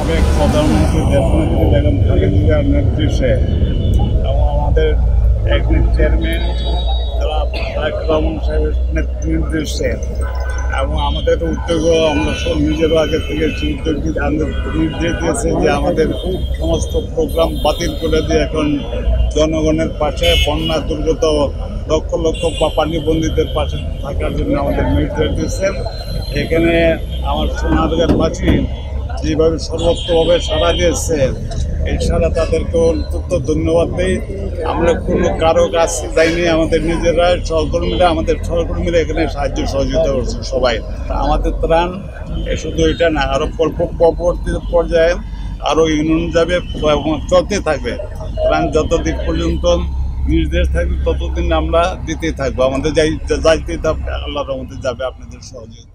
সাবেক প্রধানমন্ত্রী দেশনেত্রী বেগম খালেদা জিয়ার নেতৃত্বে এবং আমাদের একজন চেয়ারম্যান তারা তারেক রহমান সাহেবের নির্দেশে এবং আমাদের উদ্যোগও আমরা সব নিজেরও আগে থেকে উদ্যোগ আমাদের নির্দেশ দিয়েছে যে আমাদের সমস্ত প্রোগ্রাম বাতিল করে দিয়ে এখন জনগণের পাশে বন্যা দুর্গত লক্ষ লক্ষ পানিবন্দীদের পাশে থাকার জন্য আমাদের নির্দেশ দিয়েছেন। এখানে আমার সোনারগাঁওবাসী যেভাবে সর্বত্রভাবে সাড়া দিয়েছে এই সারা তাদেরকে অত্যন্ত ধন্যবাদ দিই। আমরা কোনো কারো কাছে যাইনি, আমাদের নিজেরা সহকর্মীরা এখানে সাহায্য সহযোগিতা করছে সবাই। আমাদের ত্রাণ শুধু এটা না, আরও পরবর্তী পর্যায়ে আরও ইউনিয়ন যাবে এবং চলতে থাকবে। ত্রাণ যতদিন পর্যন্ত নির্দেশ থাকবে ততদিন আমরা দিতেই থাকবো। আমাদের যাইতেই থাকবে, আল্লাহর রহমতে যাবে আপনাদের সহযোগিতা।